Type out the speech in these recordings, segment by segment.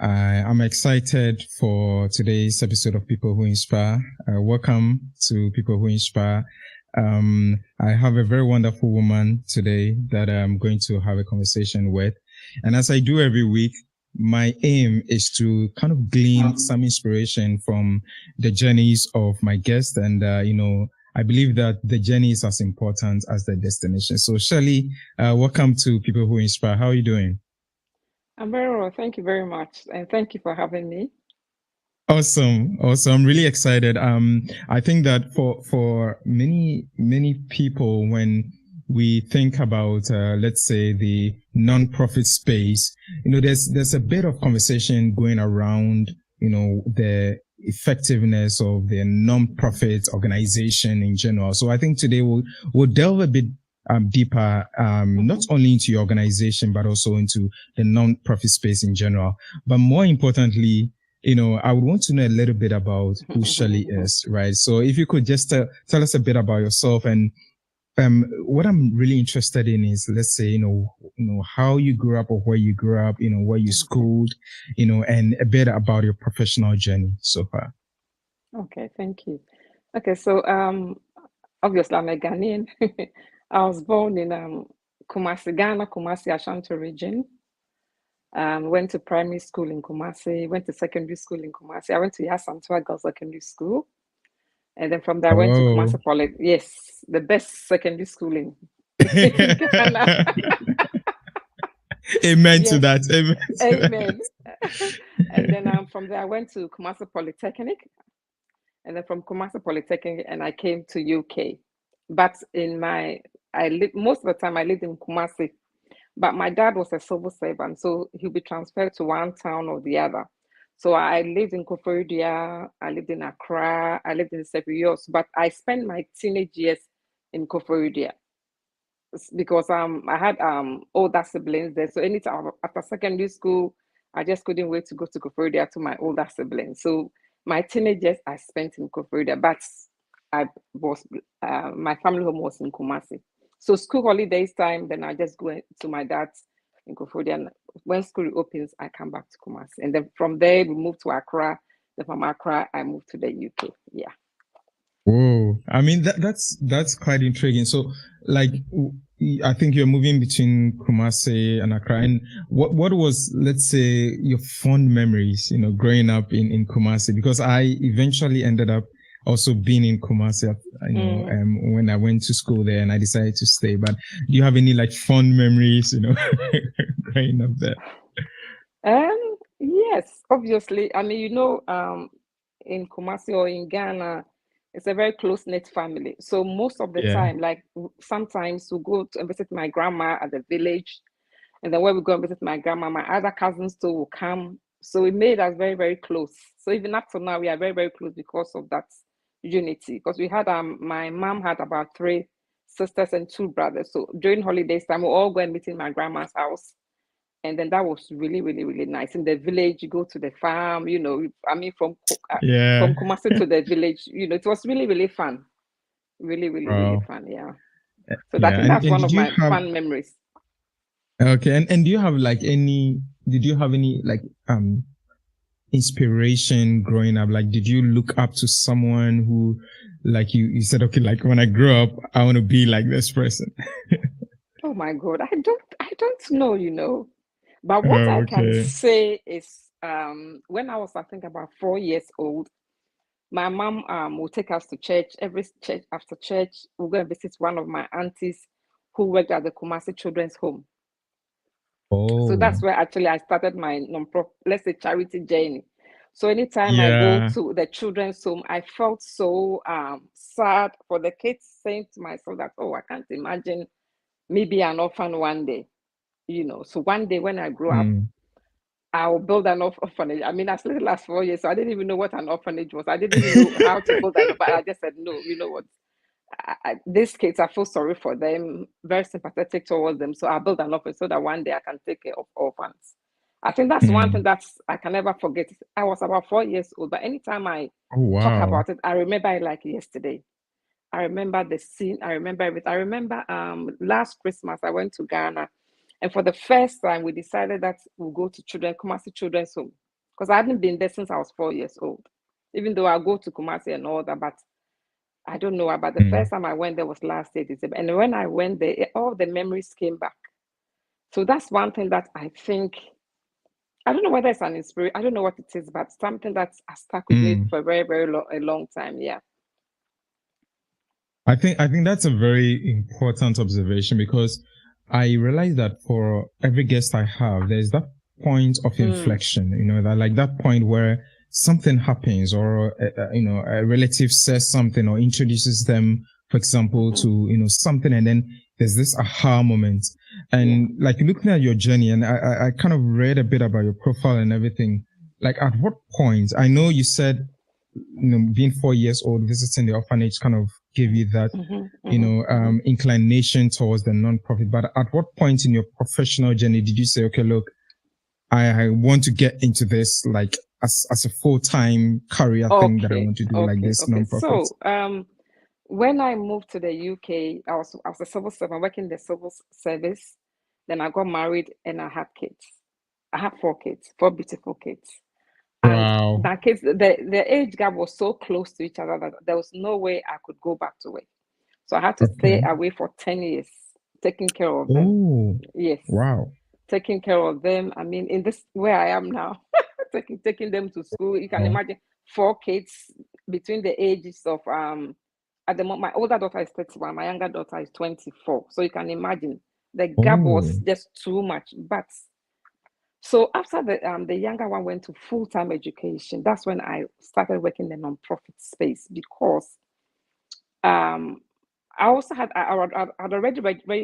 I'm excited for today's episode of People Who Inspire. Welcome to People Who Inspire. I have a very wonderful woman today that I'm going to have a conversation with. And as I do every week, my aim is to kind of glean some inspiration from the journeys of my guests. And, I believe that the journey is as important as the destination. So Shirley, welcome to People Who Inspire. How are you doing? I'm very well. Thank you very much. And thank you for having me. Awesome. I'm really excited. I think that for many people, when we think about, let's say, the non-profit space, there's a bit of conversation going around, the effectiveness of the non-profit organization in general. So I think today we'll delve a bit deeper, not only into your organization, but also into the non-profit space in general. But more importantly, I would want to know a little bit about who Shirley is, right? So if you could just tell us a bit about yourself, and what I'm really interested in is, let's say, how you grew up or where you grew up, where you schooled, and a bit about your professional journey so far. Okay, thank you. Okay, so obviously I'm a Ghanaian. I was born in Kumasi, Ghana, Kumasi, Ashanti region. Went to primary school in Kumasi, went to secondary school in Kumasi. I went to Yasantua Girls Secondary School. And then from there, I went to Kumasi Poly. Yes, the best secondary school in Ghana. Amen to that. Amen. And then from there, I went to Kumasi Polytechnic. And then from Kumasi Polytechnic, and I came to UK. But most of the time I lived in Kumasi. But my dad was a civil servant, so he'll be transferred to one town or the other. So I lived in Koforidua, I lived in Accra, I lived in NCVO, but I spent my teenage years in Koforidua because I had older siblings there. So anytime after secondary school, I just couldn't wait to go to Koforidua to my older siblings. So my teenage years I spent in Koforidua, but my family home was in Kumasi. So school holidays time, then I just go to my dad's in Koforidua. And when school opens, I come back to Kumasi. And then from there, we moved to Accra. Then from Accra, I moved to the UK. Yeah. Whoa. I mean, that's quite intriguing. So, like, I think you're moving between Kumasi and Accra. And what was, let's say, your fond memories, growing up in Kumasi? Because I eventually ended up also being in Kumasi, when I went to school there, and I decided to stay. But do you have any fond memories, growing up there? Yes, obviously. I mean, in Kumasi or in Ghana, it's a very close-knit family. So most of the time, sometimes we go to visit my grandma at the village, and then when we go and visit my grandma, my other cousins too will come. So it made us very, very close. So even up to now, we are very, very close because of that unity. Because we had my mom had about 3 sisters and 2 brothers. So during holidays time, we all go and meet in my grandma's house. And then that was really, really, really nice. In the village, you go to the farm, from Kumasi to the village, it was really, really fun. Really, really, really fun. Yeah. So I think that's one of my fun memories. Okay. And do you have did you have any inspiration growing up? Did you look up to someone who, you said, okay, when I grow up, I want to be like this person? Oh my God. I don't know, but what I can say is, when I was, I think about 4 years old, my mom will take us to church. Every church, after church, we'll go and visit one of my aunties who worked at the Kumasi Children's Home. So that's where actually I started my non-profit, let's say, charity journey. So anytime I go to the children's home, I felt so sad for the kids, saying to myself that, oh, I can't imagine me be an orphan one day, So one day when I grow up, I'll build an orphanage. I mean, as little as 4 years, so I didn't even know what an orphanage was. I didn't even know how to build that, but I just said, no, you know what? These kids, I feel sorry for them, very sympathetic towards them. So I'll build an orphanage so that one day I can take care of orphans. I think that's one thing that I can never forget. I was about 4 years old, but anytime I talk about it, I remember it like yesterday. I remember the scene. I remember everything. I remember last Christmas, I went to Ghana. And for the first time, we decided that we'll go to Kumasi Children's Home. because I hadn't been there since I was 4 years old. Even though I go to Kumasi and all that, but I don't know about the first time I went there was last year, December. And when I went there, all the memories came back. So that's one thing that I think, I don't know whether it's an inspiration, I don't know what it is, but something that's stuck with me for a very, very long time. Yeah. I think that's a very important observation, because I realize that for every guest I have, there's that point of inflection, that like that point where something happens, or a relative says something or introduces them, for example, to something, and then there's this aha moment. And like looking at your journey, and I kind of read a bit about your profile and everything. Like, at what point? I know you said, being 4 years old, visiting the orphanage kind of gave you that, inclination towards the non-profit. But at what point in your professional journey did you say, okay, look, I want to get into this, like as a full-time career thing that I want to do, like this non-profit? So, when I moved to the UK, I was a civil servant, working in the civil service. Then I got married and I had kids. I had 4 kids, 4 beautiful kids. Wow. And my kids, the age gap was so close to each other that there was no way I could go back to work. So I had to stay away for 10 years, taking care of them. Oh, yes. Wow. Taking care of them. I mean, in this where I am now, taking them to school. You can imagine 4 kids between the ages of at the moment, my older daughter is 31, my younger daughter is 24. So you can imagine the gap was just too much. But so after the younger one went to full-time education, that's when I started working in the non-profit space, because I also had I'd already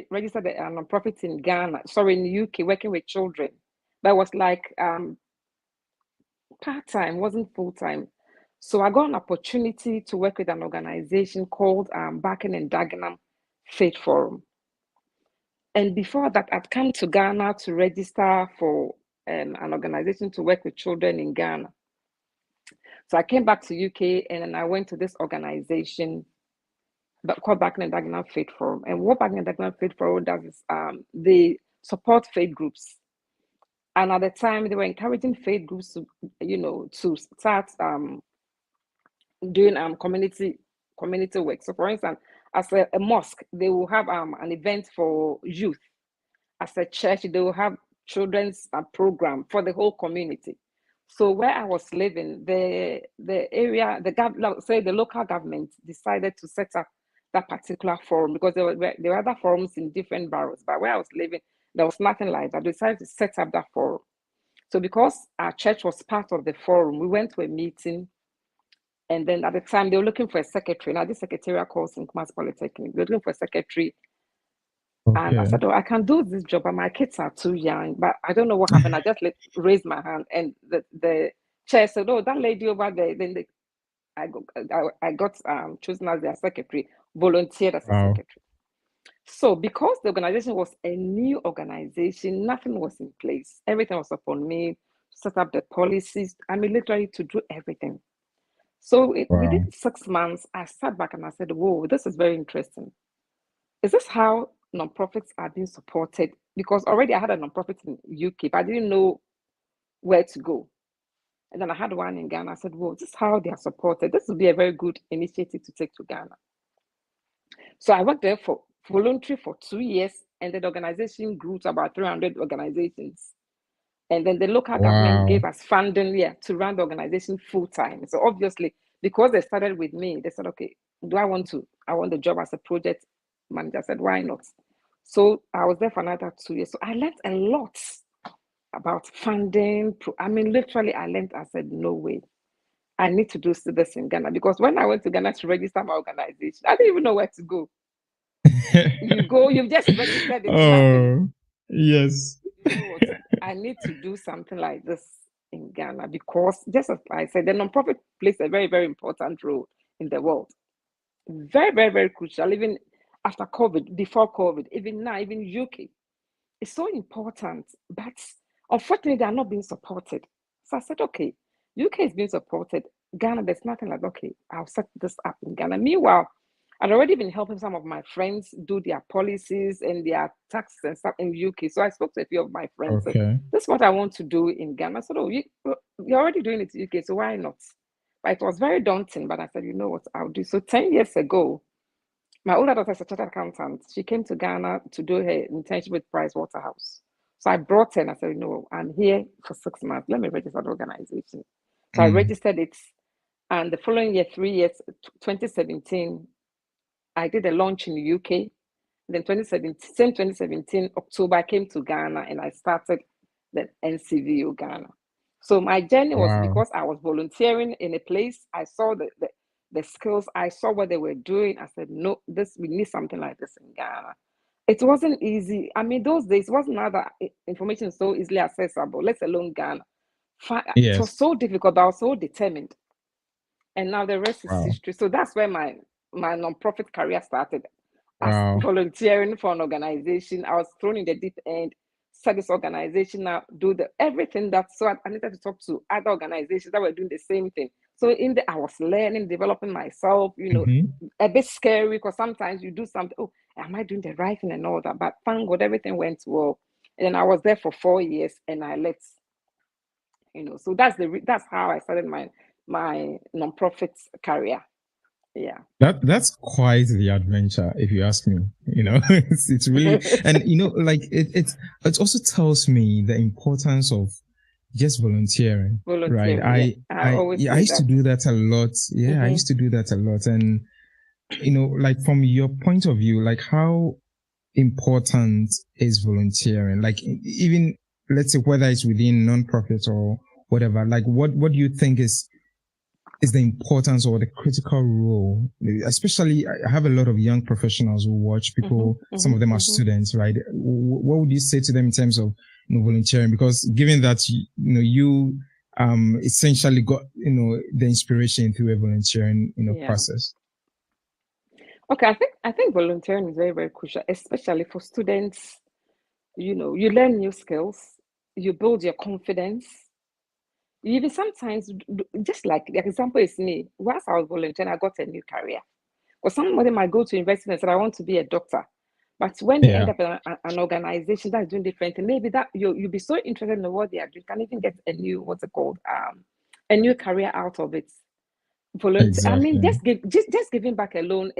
registered a non-profit in Ghana, in the UK, working with children. That was like part-time, wasn't full-time. So I got an opportunity to work with an organization called Barking and Dagenham Faith Forum. And before that, I'd come to Ghana to register for an organization to work with children in Ghana. So I came back to UK, and then I went to this organization called Barking and Dagenham Faith Forum. And what Barking and Dagenham Faith Forum does is they support faith groups. And at the time, they were encouraging faith groups to, to start doing community work. So, for instance, as a mosque, they will have an event for youth. As a church, they will have children's program for the whole community. So where I was living, the area, the local government decided to set up that particular forum, because there were other forums in different boroughs. But where I was living, there was nothing like that. They decided to set up that forum. So because our church was part of the forum, we went to a meeting. And then at the time, they were looking for a secretary. Now, this secretarial course in Kumasi Polytechnic, they were looking for a secretary. And I said, I can do this job, but my kids are too young. But I don't know what happened. I just raised my hand, and the chair said, that lady over there. Then I got chosen as their secretary, volunteered as a secretary. So because the organization was a new organization, nothing was in place. Everything was upon me to set up the policies. I mean, literally to do everything. So within 6 months, I sat back and I said, whoa, this is very interesting. Is this how nonprofits are being supported? Because already I had a nonprofit in UK, but I didn't know where to go. And then I had one in Ghana. I said, whoa, this is how they are supported. This would be a very good initiative to take to Ghana. So I worked there for voluntary for 2 years, and the organization grew to about 300 organizations. And then the local government gave us funding to run the organization full time. So obviously, because they started with me, they said, okay, I want the job as a project manager. I said, why not? So I was there for another 2 years. So I learned a lot about funding. I mean, literally, I said, no way. I need to do this in Ghana, because when I went to Ghana to register my organization, I didn't even know where to go. You've just registered it. Oh, yes. I need to do something like this in Ghana, because just as I said, the nonprofit plays a very, very important role in the world. Very, very, very crucial, even after COVID, before COVID, even now, even UK. It's so important, but unfortunately, they are not being supported. So I said, okay, UK is being supported. Ghana, there's nothing like, okay, I'll set this up in Ghana. Meanwhile, I'd already been helping some of my friends do their policies and their taxes and stuff in the UK. So I spoke to a few of my friends. So this is what I want to do in Ghana. I said, oh, you're already doing it in the UK, so why not? But it was very daunting, but I said, you know what, I'll do. So 10 years ago, my older daughter is a chartered accountant. She came to Ghana to do her internship with Price Waterhouse. So I brought her and I said, no, I'm here for 6 months. Let me register the organization. So I registered it. And the following year, 3 years, 2017, I did a launch in the UK. Then 2017, October, I came to Ghana and I started the NCVO Ghana. So my journey was because I was volunteering in a place. I saw the skills. I saw what they were doing. I said, no, we need something like this in Ghana. It wasn't easy. I mean, those days, wasn't other information so easily accessible, let alone Ghana. It was so difficult, but I was so determined. And now the rest is history. So that's where my non-profit career started. As volunteering for an organization. I was thrown in the deep end, start this organization now, do everything that, so I needed to talk to other organizations that were doing the same thing. So I was learning, developing myself, a bit scary because sometimes you do something, oh, am I doing the right thing and all that? But thank God, everything went well. And then I was there for 4 years and I left, so that's how I started my non-profit career. Yeah, that's quite the adventure, if you ask me. It's really, and like it also tells me the importance of just volunteering. Right? I used to do that a lot. Yeah, I used to do that a lot, and like from your point of view, like how important is volunteering? Like even let's say whether it's within non-profit or whatever. Like what do you think is the importance or the critical role, especially I have a lot of young professionals who watch people, some of them are students, right? What would you say to them in terms of volunteering? Because given that, you essentially got, the inspiration through a volunteering, process. Okay, I think volunteering is very, very crucial, especially for students. You learn new skills, you build your confidence. Even sometimes, just like the example is me, whilst I was volunteering, I got a new career. Or somebody might go to university and say, I want to be a doctor. But when they end up in an organization that's doing different things, maybe that you'll be so interested in what they are doing, you can even get a new, a new career out of it. Volunteer. Exactly. I mean, just giving back alone,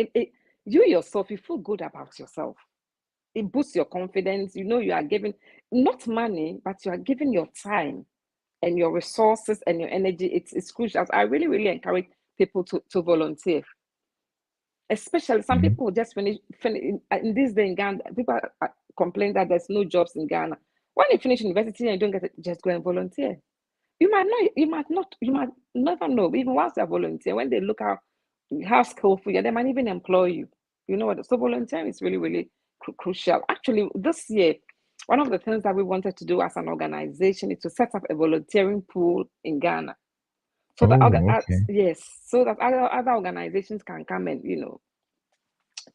you yourself, you feel good about yourself. It boosts your confidence. You are giving not money, but you are giving your time and your resources and your energy. It's crucial. I really, really encourage people to volunteer. Especially some people just finish in this day in Ghana, people complain that there's no jobs in Ghana. When you finish university and you don't get it, just go and volunteer. You might never know. Even once you're volunteering, when they look how skillful you are, they might even employ you. You know what? So volunteering is really, really crucial. Actually, this year, one of the things that we wanted to do as an organization is to set up a volunteering pool in Ghana. So so that other organizations can come and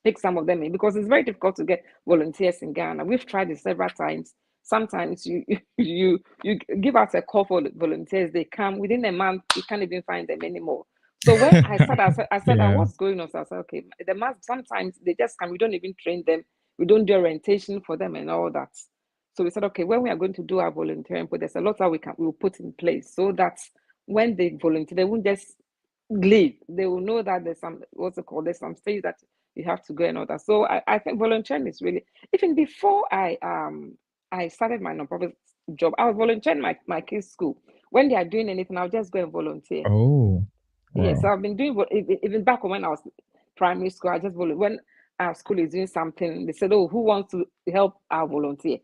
pick some of them in, because it's very difficult to get volunteers in Ghana. We've tried it several times. Sometimes you give out a call for volunteers, they come within a month, you can't even find them anymore. So when I said, what's going on? So I said, okay, the month sometimes they just come, we don't even train them, we don't do orientation for them and all that. So we said, okay, when we are going to do our volunteering, but there's a lot that we'll put in place so that when they volunteer, they won't just leave. They will know that there's some stage that you have to go and all that. So I think volunteering is really, even before I started my nonprofit job, I was volunteering my kids' school. When they are doing anything, I'll just go and volunteer. Oh, wow. Yes, so I've been doing, even back when I was primary school, I just volunteer. When our school is doing something, they said, oh, who wants to help our volunteer?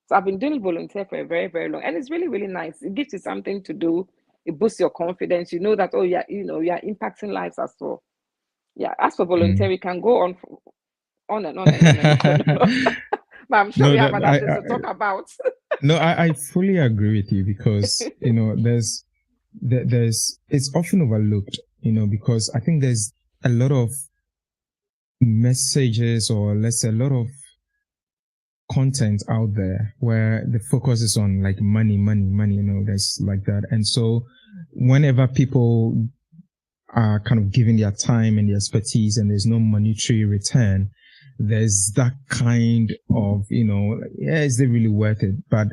So I've been doing volunteer for a very, very long, and it's really, really nice. It gives you something to do. It boosts your confidence. You know that, oh yeah, you are impacting lives as well. Yeah, as for volunteer, we can go on and on and on. But I'm sure we have other things to talk about. No, I fully agree with you, because there's it's often overlooked, because I think there's a lot of messages, or let's say a lot of content out there where the focus is on like money, there's like that. And so whenever people are kind of giving their time and their expertise and there's no monetary return, there's that kind of, is it really worth it? But,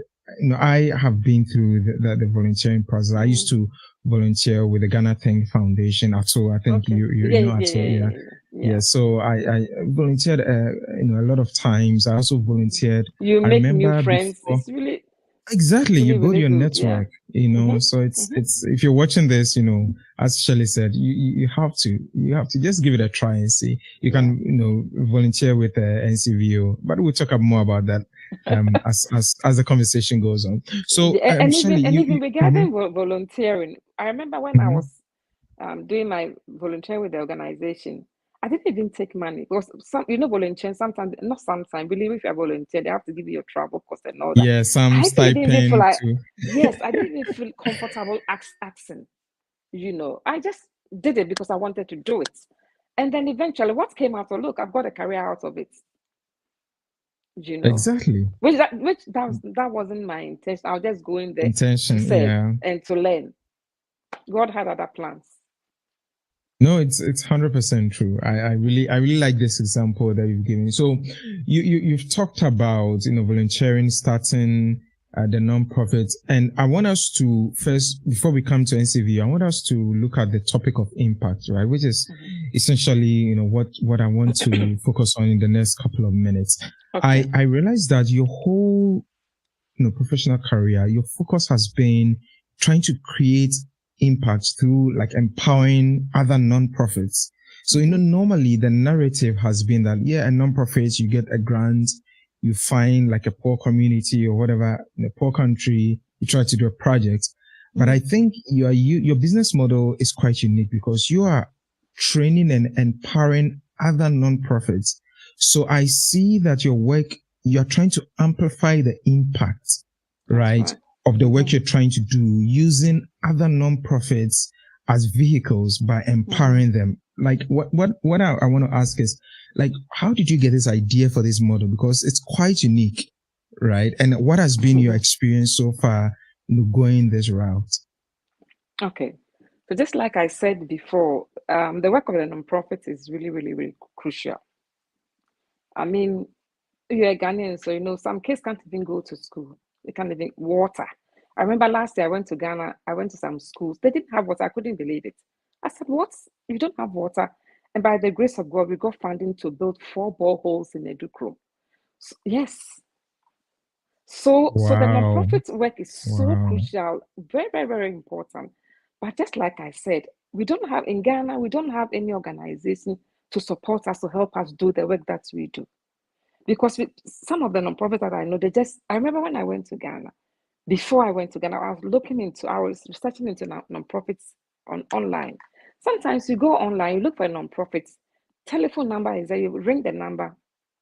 I have been through the volunteering process. I used to volunteer with the Ghana Think Foundation. Ato, I think you know Ato, yeah. So I volunteered, a lot of times. I also volunteered. You I make remember new friends. before, It's really exactly, really, you build really your good. network. Yeah. So it's if you're watching this, as Shirley said, you have to just give it a try and see. You can volunteer with NCVO, but we'll talk more about that as the conversation goes on. So and Shirley, even regarding volunteering, I remember when I was doing my volunteering with the organization, I didn't even take money because volunteering sometimes, not sometimes, believe if you're volunteering, they have to give you your travel cost and all that. Yeah, some I didn't even feel stipend like, too. yes, I didn't even feel comfortable asking. I just did it because I wanted to do it. And then eventually what came out of, look, I've got a career out of it. Exactly. That wasn't my intention. I was just going there to serve and to learn. God had other plans. No, it's 100% true. I really like this example that you've given. So you've talked about volunteering, starting the non-profits, and I want us to first, before we come to NCVO, I want us to look at the topic of impact, right? Which is essentially what I want to focus on in the next couple of minutes. Okay. I realized that your whole professional career, your focus has been trying to create impact through like empowering other non-profits. So, normally the narrative has been that, a non-profit, you get a grant, you find like a poor community or whatever in a poor country, you try to do a project. But I think your business model is quite unique because you are training and empowering other non-profits. So I see that your work, you're trying to amplify the impact, right, of the work you're trying to do using other non-profits as vehicles by empowering them. Like what I want to ask is, like, how did you get this idea for this model? Because it's quite unique, right? And what has been your experience so far going this route? Okay. So just like I said before, the work of the non-profit is really, really, really crucial. I mean, you're a Ghanaian, so some kids can't even go to school. They can't even water. I remember last year I went to Ghana. I went to some schools. They didn't have water. I couldn't believe it. I said, "What? You don't have water?" And by the grace of God, we got funding to build 4 boreholes in Edukro. So, yes. So the non-profit work is so crucial, very, very, very important. But just like I said, in Ghana, we don't have any organization to support us, to help us do the work that we do. Because some of the non-profits that I know, I remember when I went to Ghana, before I went to Ghana, I was researching into non-profits online. Sometimes you go online, you look for a non-profit, telephone number is there, you ring the number,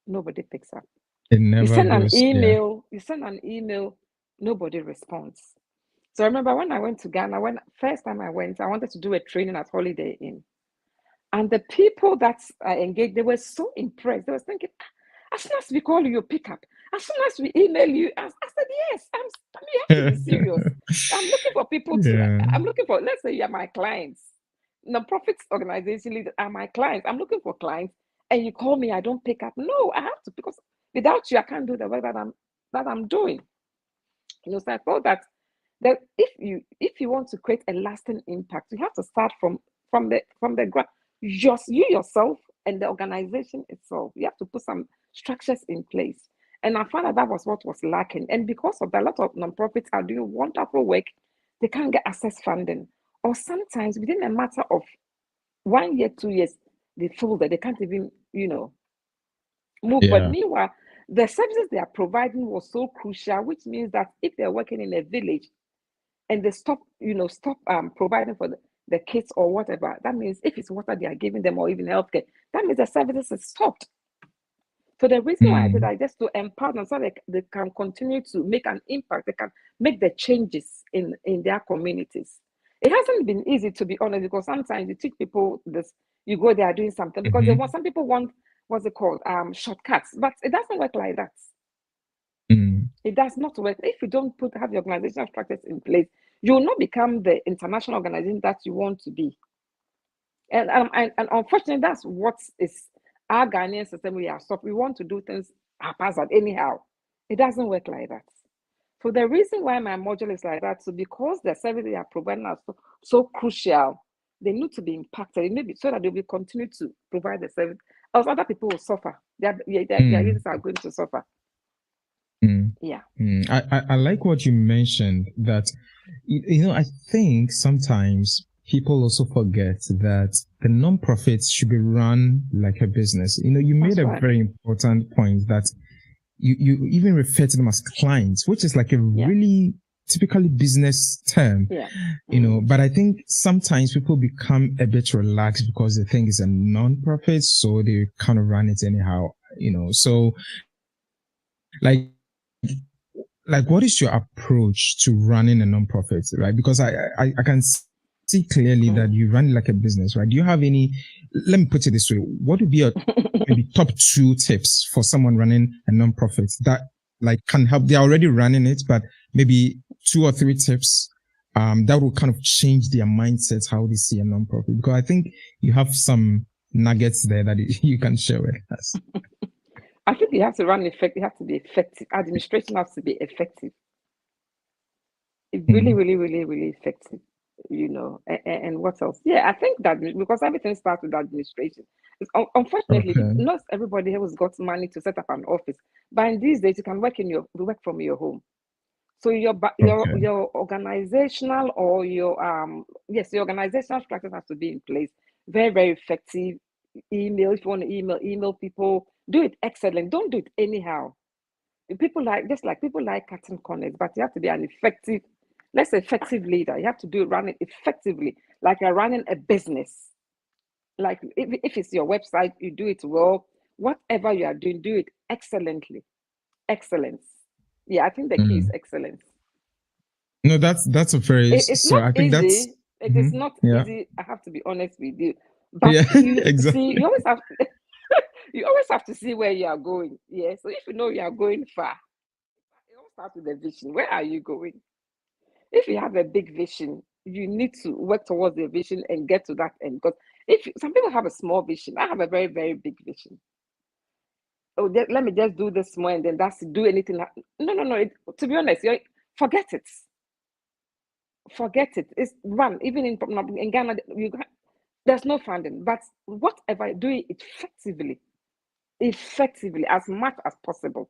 nobody picks up. It never you send goes, you send an email, nobody responds. So I remember when I went to Ghana, first time I went, I wanted to do a training at Holiday Inn. And the people that I engaged, they were so impressed. They were thinking, as soon as we call you, pick up. As soon as we email you, I said, yes, you have to be serious. I'm looking for people I'm looking for, let's say you're my clients. Non-profit organization leaders are my clients. I'm looking for clients and you call me, I don't pick up. No, I have to, because without you, I can't do the work that I'm doing. So I thought that if you want to create a lasting impact, you have to start from the ground. Just you yourself and the organization itself. You have to put some structures in place. And I found that was what was lacking. And because of that, a lot of nonprofits are doing wonderful work. They can't get access funding. Or sometimes within a matter of 1 year, 2 years, they feel that they can't even, move. Yeah. But meanwhile, the services they are providing was so crucial, which means that if they're working in a village and they stop providing for the kids or whatever, that means if it's water they are giving them or even healthcare, that means the services is stopped. So the reason why I did that, just to empower them so they can continue to make an impact, they can make the changes in their communities. It hasn't been easy, to be honest, because sometimes you teach people this, you go there doing something because they want, some people want, what's it called, shortcuts, but it doesn't work like that. It does not work. If you don't have the organizational structures in place, you will not become the international organization that you want to be. And unfortunately, that's what is our Ghanaian system. We are soft. We want to do things haphazard anyhow. It doesn't work like that. So the reason why my module is like that, so because the service they are providing are so crucial, they need to be impacted. Maybe so that they will continue to provide the service. Else other people will suffer. Their users are going to suffer. Yeah. I like what you mentioned that, I think sometimes people also forget that the non-profits should be run like a business. You made a very important point that you even refer to them as clients, which is like a really typically business term, but I think sometimes people become a bit relaxed because they think it's a non-profit, so they kind of run it anyhow, so like what is your approach to running a non-profit, right? Because I can see clearly that you run it like a business, right? Do you have any, let me put it this way, what would be your maybe top 2 tips for someone running a non-profit that like can help? They're already running it, but maybe 2 or 3 tips that will kind of change their mindsets, how they see a non-profit, because I think you have some nuggets there that you can share with us. I think you have to run effective. You have to be effective. Administration has to be effective. Really, really, really, really effective. And what else? Yeah, I think that because everything starts with administration. Unfortunately, not everybody has got money to set up an office. But in these days, you can work from your home. So your organizational or your organizational structure has to be in place. Very, very effective. Email, if you want to email people, do it excellent. Don't do it anyhow. People like cutting corners, but you have to be an effective leader. You have to run it effectively, like you're running a business. Like if it's your website, you do it well. Whatever you are doing, do it excellently. Excellence. Yeah, I think the key is excellence. No, that's a very. It's not easy. It is not easy. I have to be honest with you. But exactly. See, you always have to see where you are going. Yeah. So if you know you are going far, it all starts with the vision. Where are you going? If you have a big vision, you need to work towards the vision and get to that end. Because some people have a small vision, I have a very, very big vision. Oh, let me just do this more and then do anything. No. To be honest, forget it. Forget it. It's run. Even in Ghana, there's no funding. But whatever, do it effectively, as much as possible.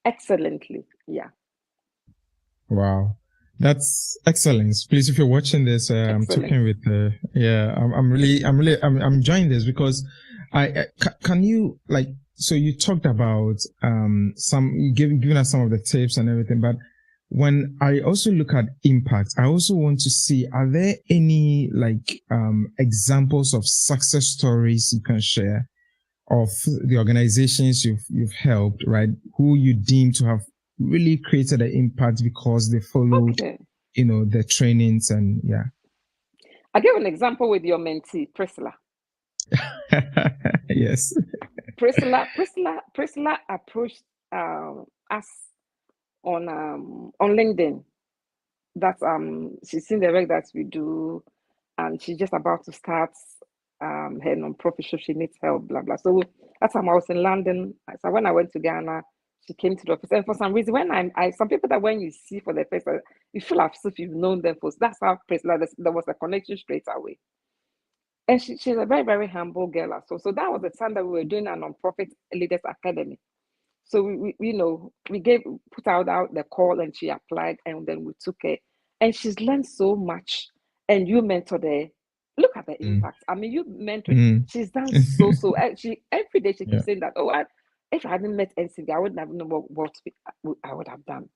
Excellently. Yeah. Wow. That's excellence. Please, if you're watching this, I'm talking with, I'm enjoying this because can you so you talked about, giving us some of the tips and everything, but when I also look at impact, I also want to see, are there any examples of success stories you can share of the organizations you've helped, right? Who you deem to have really created an impact because they followed, the trainings and I'll give an example with your mentee, Priscilla. Yes. Priscilla approached us on LinkedIn. That she's seen the work that we do, and she's just about to start her non-profit, so she needs help, blah blah. So that time I was in London. So when I went to Ghana, she came to the office, and for some reason, when some people that when you see for the first time, you feel as if you've known them for. That's how Priscilla. There was a connection straight away. And she's a very, very humble girl. So that was the time that we were doing a non-profit leaders academy. So we put out the call, and she applied, and then we took her, and she's learned so much. And you mentored her. Look at the impact. I mean, you mentored. She's done so. She every day she keeps saying that. Oh, if I hadn't met NCVO, I wouldn't have known what I would have done.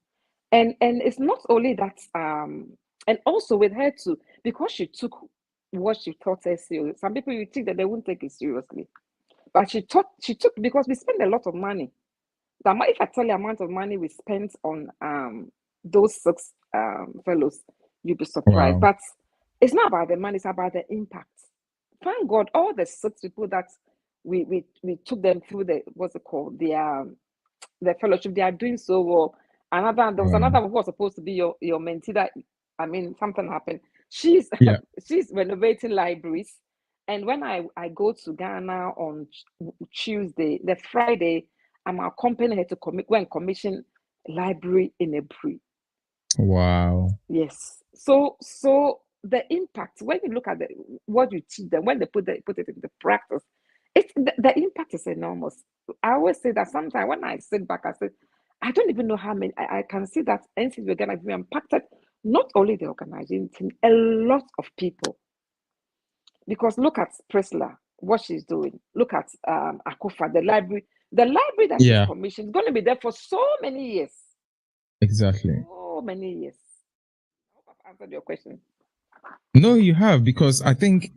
And it's not only that. And also with her too, because she took what she thought her serious. Some people you think that they wouldn't take it seriously, but she took because we spend a lot of money. If I tell you the amount of money we spent on those 6 fellows, you'll be surprised. Wow. But it's not about the money; it's about the impact. Thank God, all the 6 people that we took them through the the fellowship, they are doing so well. There was another one who was supposed to be your mentee. That something happened. She's renovating libraries. And when I go to Ghana on Tuesday, the Friday, I'm accompanying her to go and commission library in Ebri. Wow. Yes. So the impact, when you look at what you teach them, when they put it into practice, the impact is enormous. I always say that sometimes when I sit back, I say, I don't even know how many. I can see that NCVO Ghana have impacted not only the organization, a lot of people. Because look at Priscilla, what she's doing. Look at Akufa, the library. The library that she's commissioned is going to be there for so many years. Exactly. So many years. I hope I've answered your question. No, you have, because I think,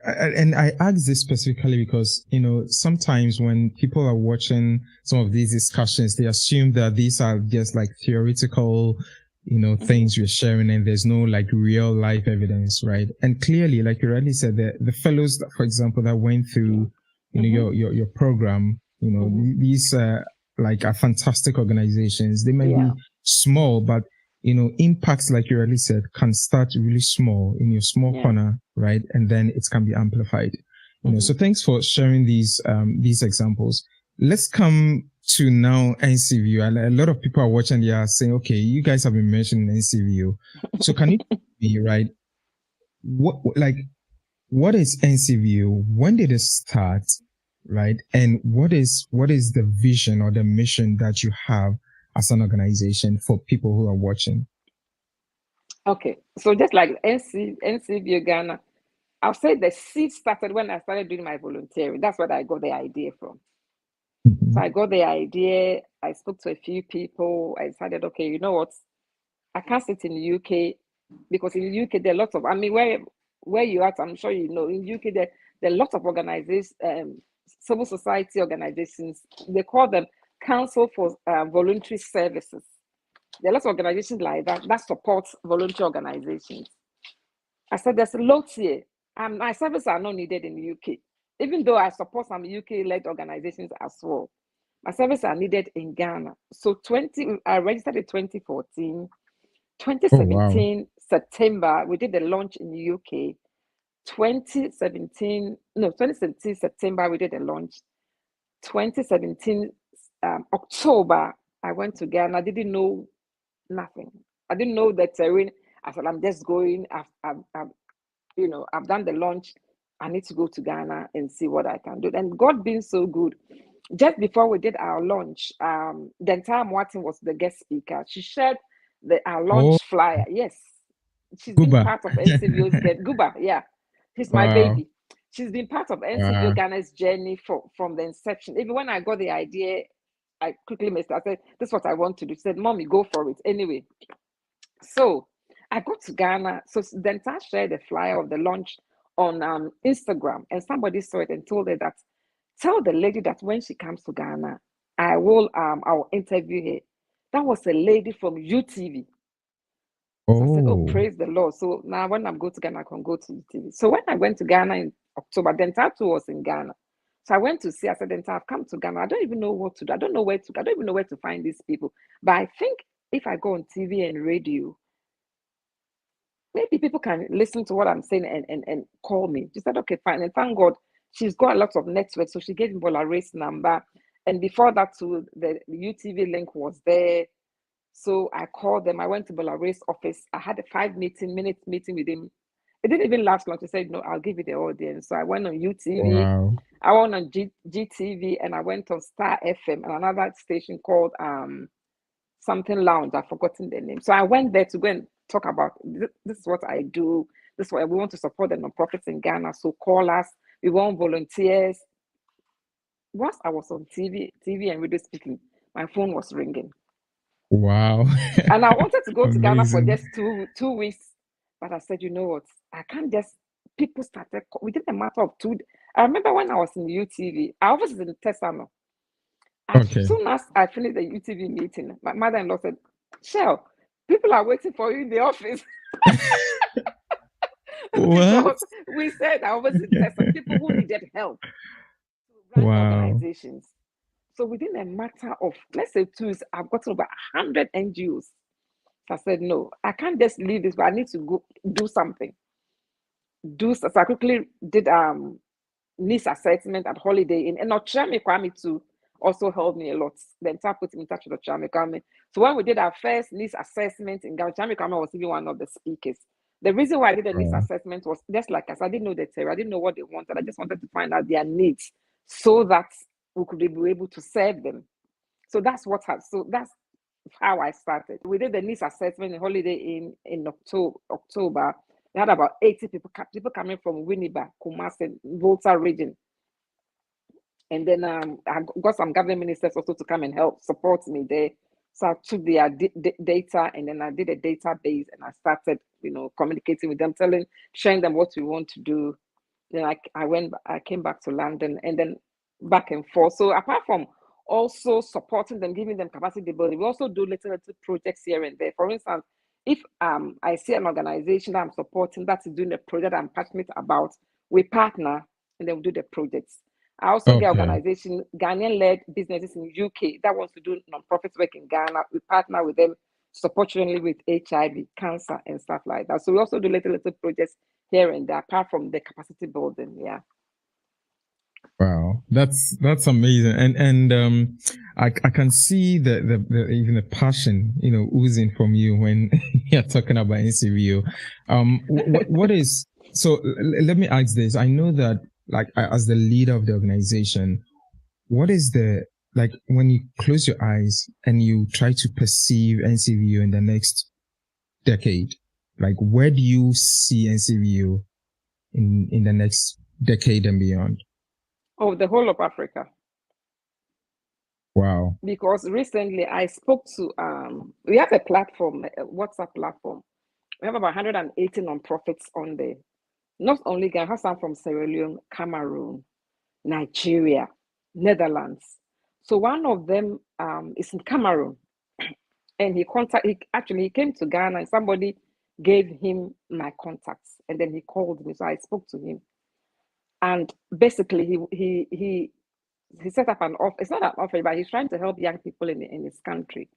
and I ask this specifically because, sometimes when people are watching some of these discussions, they assume that these are just like theoretical, things you're sharing, and there's no like real life evidence, right? And clearly, like you already said, the fellows, for example, that went through, your program, these like are fantastic organizations. They might be small, but impacts, like you already said, can start really small in your small corner, right? And then it can be amplified. So thanks for sharing these examples. Let's come to now NCVO. And a lot of people are watching, they are saying, okay, you guys have been mentioning NCVO. So can you tell me, right, what is NCVO? When did it start, right? And what is the vision or the mission that you have as an organization for people who are watching? Okay, so just like NCVO Ghana, I'll say the seed started when I started doing my volunteering. That's where I got the idea from. So I got the idea, I spoke to a few people, I decided, okay, you know what? I can't sit in the UK because in the UK there are lots of, where you are, I'm sure you know, in the UK there are lots of organizations, civil society organizations, they call them Council for Voluntary Services. There are lots of organizations like that support voluntary organizations. I said, there's lots here. My services are not needed in the UK, even though I support some UK-led organizations as well. My services are needed in Ghana. So I registered in 2014. 2017, September, we did the launch in the UK. 2017, September, we did the launch. 2017, October, I went to Ghana. I didn't know nothing. I didn't know the terrain. I said, I'm just going. I've done the launch. I need to go to Ghana and see what I can do. And God being so good, just before we did our launch, the entire Martin was the guest speaker. She shared our launch flyer. Yes, she's been part of NCVO's Guba. Yeah, she's my baby. She's been part of NCVO Ghana's journey from the inception. Even when I got the idea, I quickly messaged. I said, "This is what I want to do." She said, "Mommy, go for it." Anyway, so I got to Ghana. So then I shared the flyer of the launch on Instagram, and somebody saw it and told her that, tell the lady that when she comes to Ghana, I'll interview her. That was a lady from UTV. So I said, oh, praise the Lord. So now when I'm going to Ghana, I can go to UTV. So when I went to Ghana in October, then Tatu was in Ghana. So I went to see, I said, then I've come to Ghana. I don't even know what to do. I don't even know where to find these people. But I think if I go on TV and radio, maybe people can listen to what I'm saying and call me. She said, okay, fine. And thank God, she's got a lot of networks. So she gave me Bola Ray's number. And before that, too, the UTV link was there. So I called them. I went to Bola Ray's office. I had a 5-minute meeting with him. It didn't even last long. He said, no, I'll give you the audience. So I went on UTV. Wow. I went on GTV, and I went on Star FM and another station called something Lounge. I've forgotten the name. So I went there to go and talk about this is what I do. This is what we want to support the nonprofits in Ghana. So call us. We want volunteers. Once I was on TV and radio speaking, my phone was ringing. Wow. And I wanted to go to Ghana for just two weeks. But I said, you know what? I can't just, people started, within a matter of 2 days. I remember when I was in UTV, I was in Tesano. As soon as I finished the UTV meeting, my mother-in-law said, Shell, people are waiting for you in the office. Because we said I was in Tesano, people who needed help to run organizations. So within a matter of, let's say 2 weeks, I've gotten over 100 NGOs. So I said, no, I can't just leave this, but I need to go do something. so I quickly did needs assessment at Holiday Inn, and Ochami Kwame too also helped me a lot. Then I put me in touch with Ochami Kwame. So when we did our first needs assessment in Ghana, Ochami Kwame was even one of the speakers. The reason why I did the needs assessment was just like I said, I didn't know the terror, I didn't know what they wanted. I just wanted to find out their needs so that we could be able to serve them. So that's how I started. We did the needs assessment in Holiday Inn in October. We had about 80 people coming from Winneba, Kumasi, Volta region. And then I got some government ministers also to come and help support me there. So I took their data, and then I did a database, and I started, communicating with them, sharing them what we want to do. Then I came back to London, and then back and forth. So apart from also supporting them, giving them capacity building, we also do little projects here and there. For instance, if I see an organization that I'm supporting that is doing a project I'm passionate about, we partner and then we do the projects. I also get organization, Ghanaian-led businesses in UK that wants to do non-profit work in Ghana. We partner with them, support children with HIV, cancer, and stuff like that. So we also do little projects here and there, apart from the capacity building. Yeah. Wow, that's amazing, and I can see the even the passion oozing from you when you're talking about NCVO. What is so? Let me ask this. I know that as the leader of the organization, what is when you close your eyes and you try to perceive NCVO in the next decade, where do you see NCVO in the next decade and beyond? Oh, the whole of Africa. Wow. Because recently I spoke to, we have a platform, a WhatsApp platform. We have about 180 nonprofits on there. Not only Ghana, have some from Sierra Leone, Cameroon, Nigeria, Netherlands. So one of them is in Cameroon. And he came to Ghana, and somebody gave him my contacts. And then he called me, so I spoke to him. And basically, he set up an offer. It's not an offer, but he's trying to help young people in his country,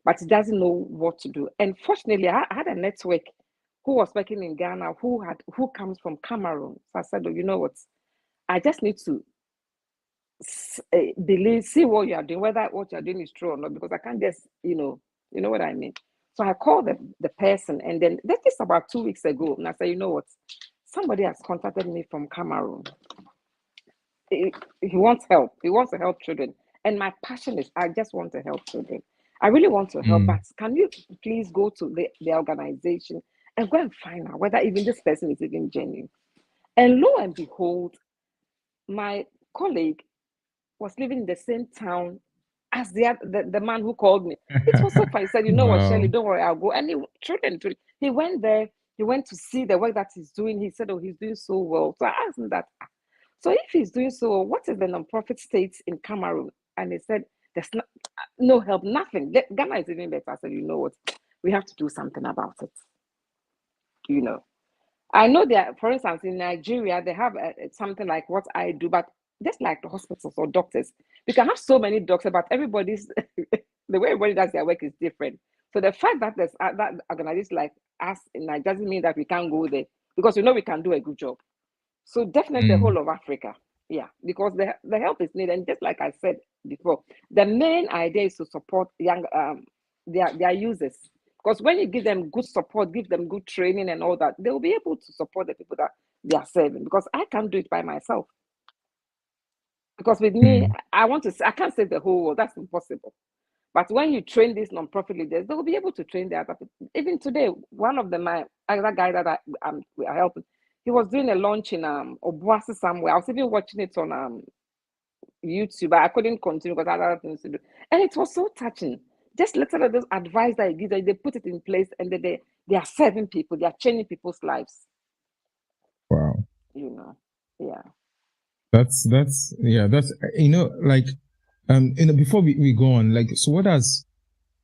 but he doesn't know what to do. And fortunately, I had a network who was working in Ghana who comes from Cameroon. So I said, oh, you know what? I just need to see what you are doing, whether what you are doing is true or not, because I can't just, you know what I mean. So I called the person, and then that is about 2 weeks ago, and I said, you know what? Somebody has contacted me from Cameroon. He wants help. He wants to help children. And my passion is I just want to help children. I really want to help, but can you please go to the organization and go and find out whether even this person is even genuine? And lo and behold, my colleague was living in the same town as the man who called me. It was so funny. He said, you know what, Shirley, don't worry, I'll go. And he went there. He went to see the work that he's doing. He said, oh, he's doing so well. So I asked him that. So if he's doing so, what is the non-profit states in Cameroon? And he said, there's no help, nothing. Ghana is even better. I said, you know what? We have to do something about it. I know that, for instance, in Nigeria, they have something like what I do, but just like the hospitals or doctors, we can have so many doctors, but everybody's, the way everybody does their work is different. So the fact that there's that organizations like us in Nigeria doesn't mean that we can't go there, because we know we can do a good job. So definitely the whole of Africa, yeah, because the help is needed. And just like I said before, the main idea is to support young their users. Because when you give them good support, give them good training and all that, they will be able to support the people that they are serving. Because I can't do it by myself. Because with me, I can't save the whole world. That's impossible. But when you train these non-profit leaders, they will be able to train the other people. Even today, one of them, other guy that we are helping, he was doing a launch in Obuasi somewhere. I was even watching it on YouTube. I couldn't continue because I had other things to do. And it was so touching. Just little of those advice that he gives, they put it in place, and they are serving people, they are changing people's lives. Wow. Yeah. That's before we go on, so what does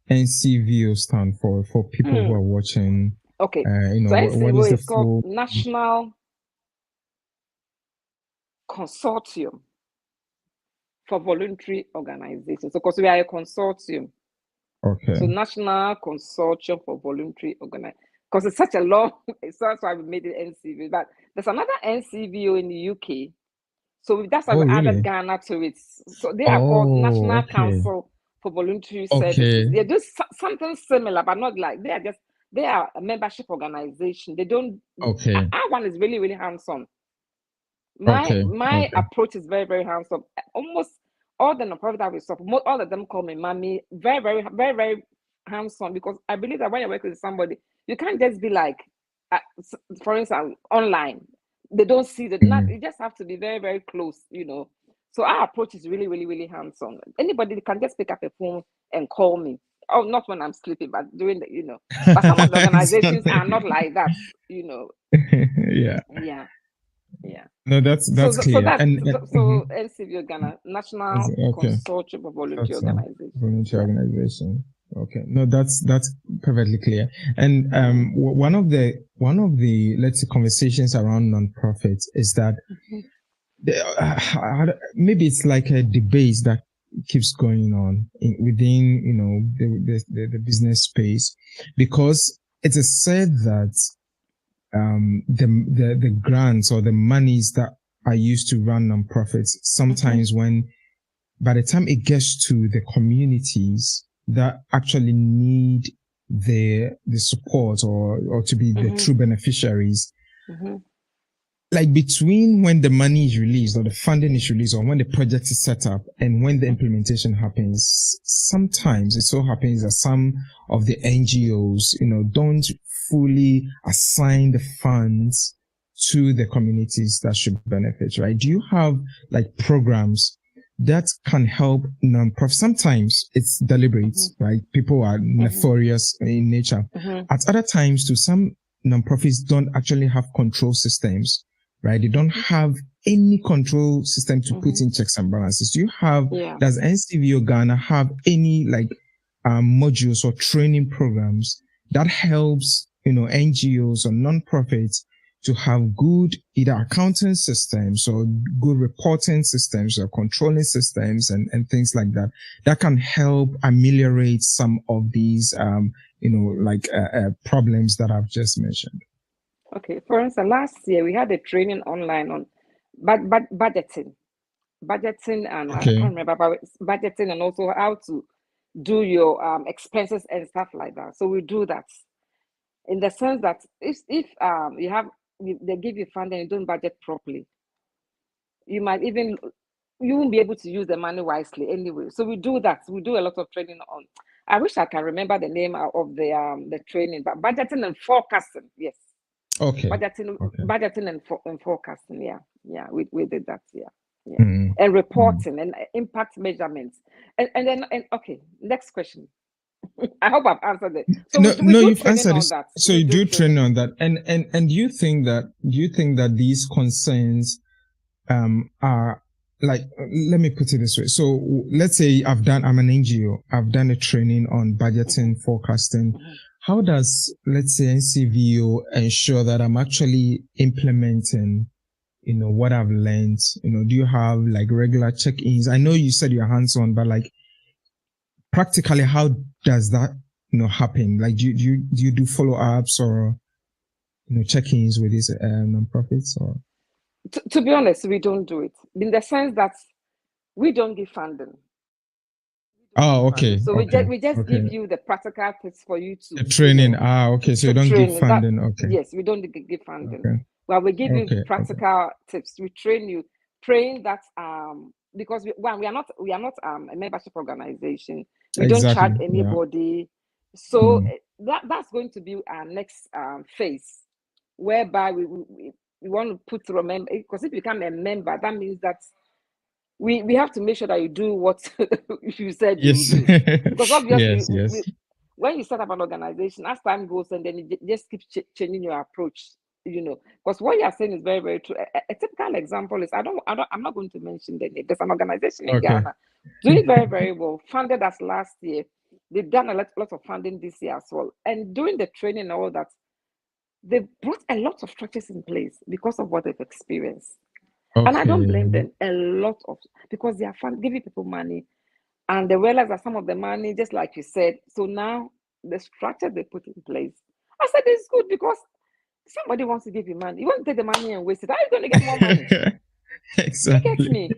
NCVO stand for people who are watching? Okay. So NCVO what is called National Consortium for Voluntary Organisations. So because we are a consortium. Okay. So National Consortium for Voluntary Organisations. because it's such a long, so that's why we made it NCVO. But there's another NCVO in the UK. So that's why we added Ghana to it. So they are called National Council for Voluntary Services. They do something similar, but not like they are a membership organization. They don't. Our one is really, really hands-on. My approach is very, very hands-on. Almost all the non-profit that we support, all of them call me mommy. Very, very, very, very hands-on, because I believe that when you work with somebody, you can't just be like, for instance, online. They don't see that. You just have to be very, very close, So our approach is really, really, really hands-on. Anybody can just pick up a phone and call me. Oh, not when I'm sleeping, but during the, But some of the organizations are not like that, Yeah. No, that's clear. So NCVO Ghana, National Consortium of Voluntary Organizations. Voluntary organization. Okay. No, that's perfectly clear. And one of the let's say conversations around nonprofits is that maybe it's like a debate that keeps going on within the business space, because it is said that the grants or the monies that are used to run nonprofits, sometimes when by the time it gets to the communities that actually need the support or to be the true beneficiaries, like between when the money is released or the funding is released or when the project is set up and when the implementation happens, sometimes it so happens that some of the NGOs, don't fully assign the funds to the communities that should benefit, right? Do you have like programs that can help nonprofits? Sometimes it's deliberate, right? People are nefarious in nature. At other times, too, some nonprofits don't actually have control systems, right? They don't have any control system to put in checks and balances. Do you have, does NCVO Ghana have any like modules or training programs that helps, NGOs or nonprofits to have good either accounting systems or good reporting systems or controlling systems and things like that, that can help ameliorate some of these, problems that I've just mentioned? Okay. For instance, last year we had a training online on budgeting and I can't remember, but budgeting and also how to do your expenses and stuff like that. So we do that in the sense that if they give you funding and you don't budget properly, you won't be able to use the money wisely anyway. So we do that. We do a lot of training on. I wish I can remember the name of the training, but budgeting and forecasting. Yes. Okay. Budgeting and forecasting. Yeah. We did that. Yeah. And reporting and impact measurements. And then okay. Next question. I hope I've answered it. So you've answered it. So you do training on that. And do you think that these concerns are like, let me put it this way. So let's say I'm an NGO. I've done a training on budgeting, forecasting. How does, let's say, NCVO ensure that I'm actually implementing, what I've learned? Do you have like regular check-ins? I know you said you're hands-on, but like practically, how does that, happen? Like, do you do follow-ups or, check-ins with these nonprofits? Or to be honest, we don't do it in the sense that we don't give funding. Oh, okay. So we just give you the practical tips for you to the training. Okay. So you don't give funding. Okay. Yes, we don't give funding. Okay. Well, we give you practical tips. We train you, praying that because we are not a membership organization. We don't charge anybody. So that's going to be our next phase, whereby we want to put through a member, because if you become a member, that means that we have to make sure that you do what you said you do. Because obviously, when you set up an organization, as time goes, and then you just keep changing your approach, because what you are saying is very, very true. A typical example is I'm not going to mention the name. There's an organization in Ghana doing very, very well, funded us last year. They've done a lot of funding this year as well. And during the training and all that, they've brought a lot of structures in place because of what they've experienced. Okay. And I don't blame them because they are giving people money, and they realize that some of the money, just like you said, so now the structure they put in place I said, it's good because somebody wants to give you money. You want to take the money and waste it. How are you going to get more money? Exactly. You get me?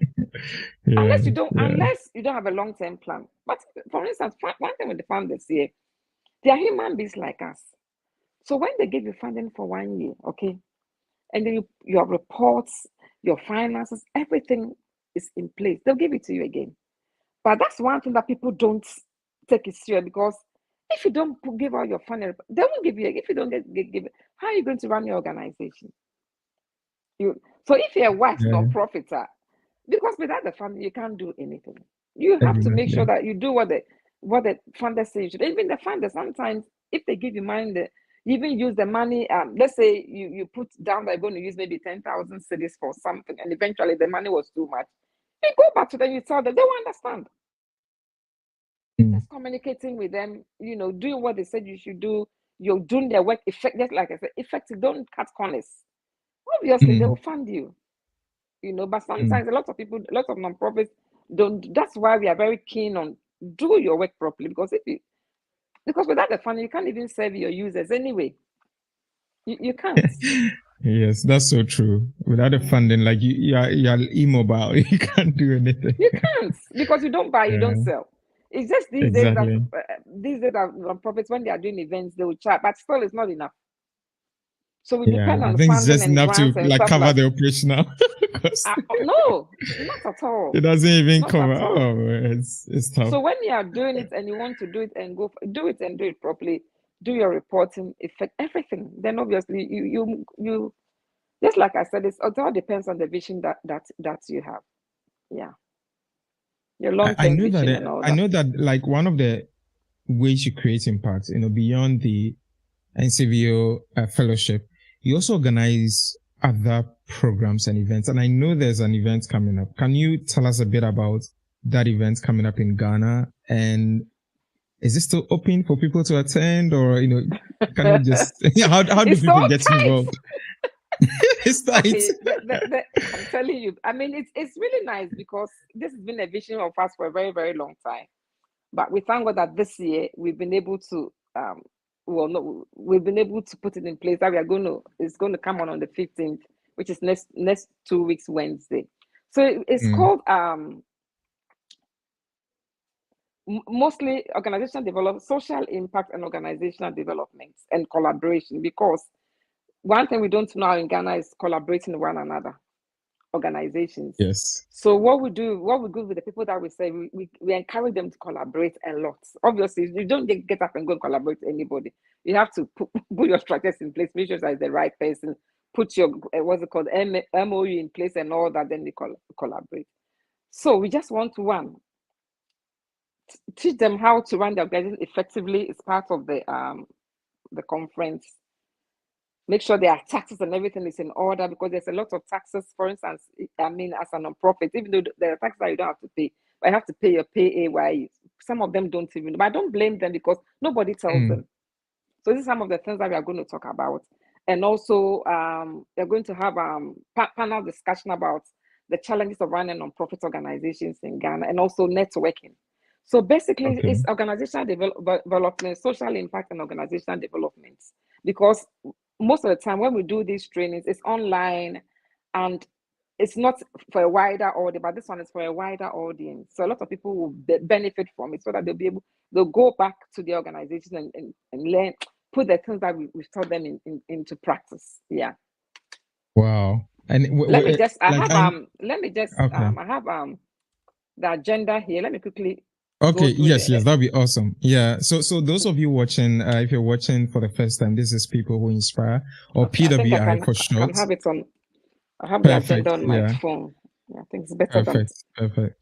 Yeah, unless you don't have a long-term plan. But for instance, one thing with the founders here, they are human beings like us. So when they give you funding for 1 year, okay, and then your reports, your finances, everything is in place, they'll give it to you again. But that's one thing that people don't take it serious, because if you don't give out your funding, they won't give you. If you don't give it, how are you going to run your organization? So if you're a wax non-profiter, because without the funding, you can't do anything. You have to make sure that you do what the funders say you should. Even the funders, sometimes, if they give you money, you even use the money. Let's say you put down that you're going to use maybe 10,000 cedis for something, and eventually the money was too much. You go back to them, you tell them, they will understand. Just communicating with them, doing what they said you should do. You're doing their work just like I said, effective. Don't cut corners. Obviously, they will fund you. But sometimes a lot of people, a lot of non-profits don't. That's why we are very keen on do your work properly, because because without the funding, you can't even serve your users anyway. You can't. Yes, that's so true. Without the funding, like you're immobile. You can't do anything. You can't, because you don't buy, you don't sell. It's just these days that non-profits, when they are doing events, they will charge, but still it's not enough. So we depend on I think funding it's just and enough to grants and cover the operational. No, not at all. It doesn't even cover. Oh, it's tough. So when you are doing it and you want to do it and do it properly, do your reporting, everything. Then obviously you just like I said, it all depends on the vision that you have. Yeah, your long-term vision and all that. I know that, like, one of the ways you create impact, beyond the NCVO fellowship, you also organize other programs and events. And I know there's an event coming up. Can you tell us a bit about that event coming up in Ghana? And is it still open for people to attend, or can you just how do people get involved? It's tight. Okay, I'm telling you, I mean, it's really nice, because this has been a vision of us for a very, very long time. But we thank God that this year we've been able to we've been able to put it in place, that it's going to come on the 15th, which is next 2 weeks Wednesday. So it's called mostly organizational development, social impact, and organizational development and collaboration, because one thing we don't know in Ghana is collaborating with one another, organizations. Yes. So what we do with the people that we say, we encourage them to collaborate a lot. Obviously, you don't get up and go and collaborate with anybody. You have to put your structures in place, make sure that it's the right person, put your MOU in place and all that, then they collaborate. So we just want to teach them how to run the organization effectively. It's part of the conference. Make sure their taxes and everything is in order, because there's a lot of taxes. For instance, I mean, as a non-profit, even though there are taxes that you don't have to pay, but you have to pay your PAYE. Some of them don't even, but I don't blame them, because nobody tells them. So these are some of the things that we are going to talk about. And also, we're going to have panel discussion about the challenges of running non-profit organizations in Ghana, and also networking. So basically, it's organizational development, social impact, and organizational development. Because most of the time when we do these trainings, it's online, and it's not for a wider audience, but this one is for a wider audience. So a lot of people will benefit from it, so that they'll go back to the organization and learn, put the things that we've taught them into practice. Yeah. Wow. And I have the agenda here. Let me quickly. Okay. Yes. That'd be awesome. Yeah. So those of you watching, if you're watching for the first time, this is People Who Inspire, or PWI for short. I have the agenda on my phone. Yeah, I think it's better. Perfect.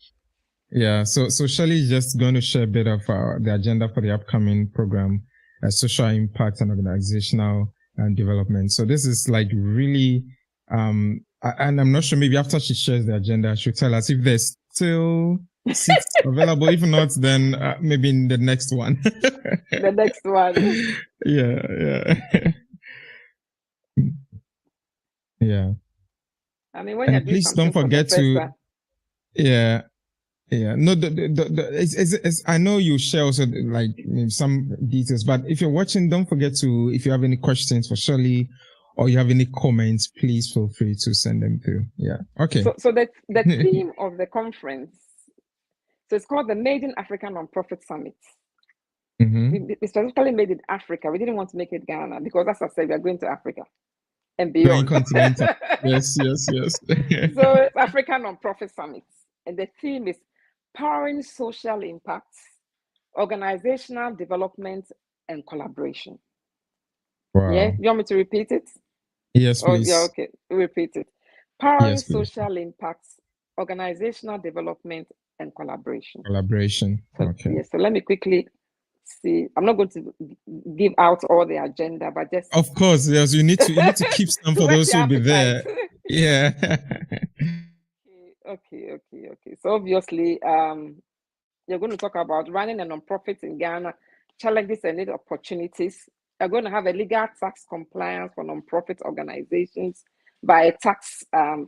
Yeah. So Shirley is just going to share a bit of the agenda for the upcoming program, social impact and organizational development. So this is like really, and I'm not sure, maybe after she shares the agenda, she'll tell us if there's still seats available. If not, then maybe in the next one. The next one. Yeah. Yeah. I mean, when you please don't forget to, Yeah, no, I know you share also like some details, but if you're watching, don't forget to, if you have any questions for Shirley or you have any comments, please feel free to send them through. Yeah. Okay. So the theme of the conference, so it's called the Made in Africa Nonprofit Summit. We specifically made it Africa. We didn't want to make it Ghana because, as I said, we are going to Africa and beyond. Continental. Yes. So it's Africa Nonprofit Summit, and the theme is powering social impact, organizational development, and collaboration. Wow. Yeah, you want me to repeat it? Yes, please. Yeah, okay. Repeat it. Powering social impact, organizational development, and collaboration. Okay. Yeah, so let me quickly see. I'm not going to give out all the agenda, but just of course, yes, you need to keep some for those who will be there. Yeah. Okay. So obviously, you're going to talk about running a nonprofit in Ghana, challenges and need opportunities. You're going to have a legal tax compliance for nonprofit organizations by a tax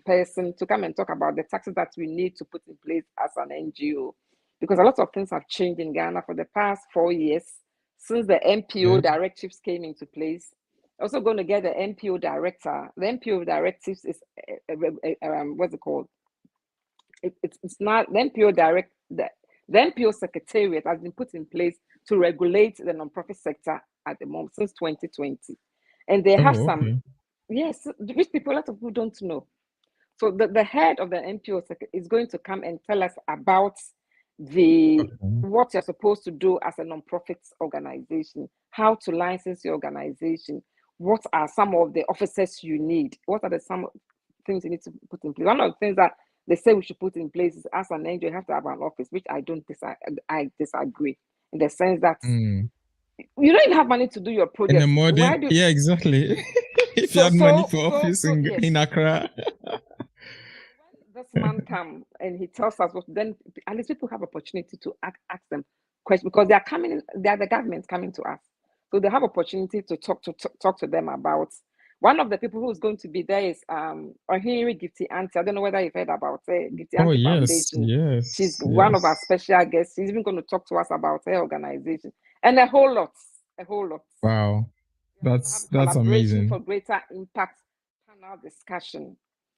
person to come and talk about the taxes that we need to put in place as an NGO. Because a lot of things have changed in Ghana for the past 4 years since the NPO directives came into place. Also going to get the NPO director. The NPO directives is, what's it called? It's not the NPO direct. The NPO secretariat has been put in place to regulate the nonprofit sector at the moment since 2020. And they have some, yes, which people, a lot of people don't know. So the head of the NPO is going to come and tell us about what you're supposed to do as a nonprofit organization, how to license your organization, what are some of the officers you need, what are some things you need to put in place. One of the things that they say we should put in place is, as an NGO, you have to have an office, which I disagree in the sense that you don't even have money to do your project. In the modern, yeah, exactly. If you had money for office in Accra. When this man comes and he tells us what, then at least people have opportunity to ask them questions because they are the government coming to us. So they have opportunity to talk to them about. One of the people who's going to be there is Ohiri Gifty Auntie. I don't know whether you've heard about her. Gifty Auntie Foundation. Yes. She's one of our special guests. She's even going to talk to us about her organization and a whole lot. Wow, that's amazing. For greater impact panel discussion.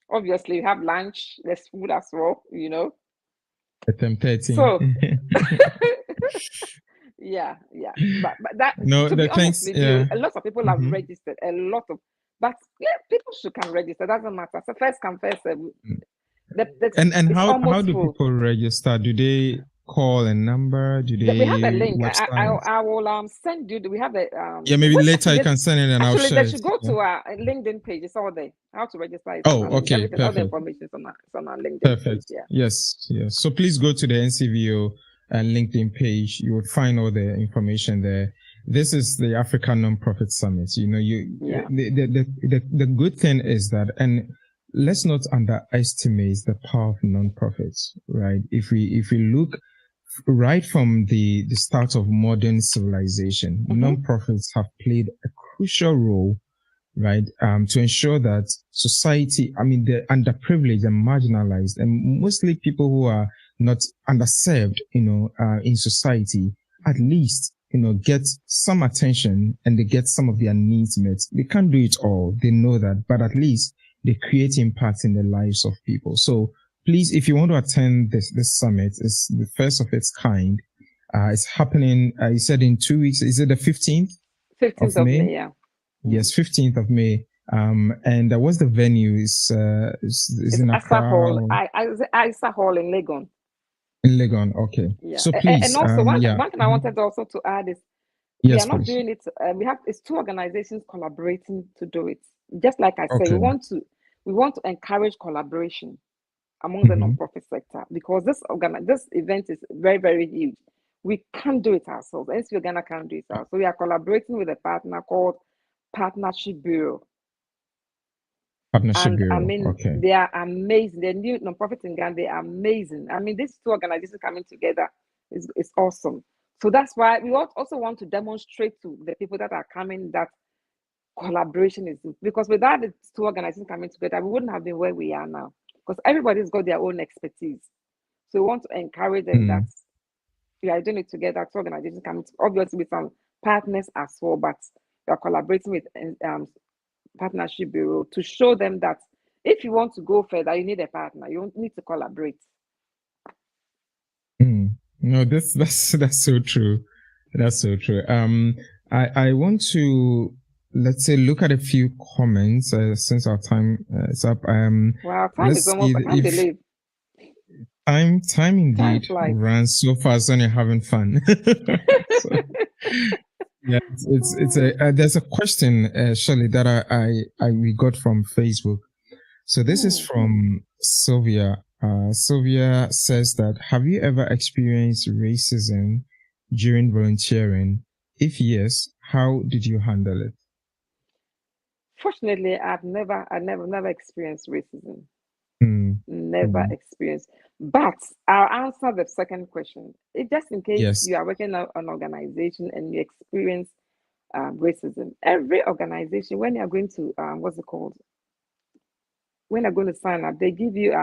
Obviously, you have lunch. There's food as well. You know. Tempting. So. Yeah. But that to be honest with you, a lot of people have registered. But people can register. Doesn't matter. So first come first. And how do people register? Do they call a number? Do they? We have a link. I will send you. We have a maybe later you can send it and I'll share. They should go to our LinkedIn page. It's all there. How to register is okay. Perfect. All the information is on our LinkedIn Perfect. page. Yeah. Yes. So please go to the NCVO and LinkedIn page. You will find all the information there. This is the African Nonprofit Summit. The good thing is that, and let's not underestimate the power of nonprofits, right? If we look right from the start of modern civilization, nonprofits have played a crucial role, right, to ensure that society, the underprivileged and marginalized, and mostly people who are not underserved, in society, at least, get some attention and they get some of their needs met. They can't do it all. They know that, but at least they create impact in the lives of people. So please, if you want to attend this summit, it's the first of its kind. It's happening, you said in 2 weeks. Is it the 15th? 15th of May, yeah. Yes, 15th of May. And what's the venue? Is in Accra? Isa Hall in Legon. In Legon, okay. Yeah. So please, and also one thing I wanted also to add is we are not doing it. It's 2 organizations collaborating to do it. Just like I say, we want to encourage collaboration among the nonprofit sector because this event is very, very huge. We can't do it ourselves. NCVO Ghana can't do it ourselves. So we are collaborating with a partner called Partnership Bureau. They are amazing. The new nonprofits in Ghana, they are amazing. These 2 organizations coming together is awesome. So that's why we also want to demonstrate to the people that are coming that collaboration is, because without the 2 organizations coming together, we wouldn't have been where we are now. Because everybody's got their own expertise. So we want to encourage them that we are doing it together. So organizations can, obviously with some partners as well, but we are collaborating with Partnership Bureau to show them that if you want to go further, you need a partner. You need to collaborate. No, that's so true. That's so true. I want to, let's say, look at a few comments since our time is up. Wow, time is almost, I can't believe. Time indeed runs so fast when you're having fun. So, yeah, there's a question, Shirley, that we got from Facebook. So this is from Sylvia. Sylvia says that, have you ever experienced racism during volunteering? If yes, how did you handle it? Fortunately, I've never experienced racism. Never experienced. But I'll answer the second question. Just in case you are working at an organization and you experience racism. Every organization, when you're going to when you're going to sign up, they give you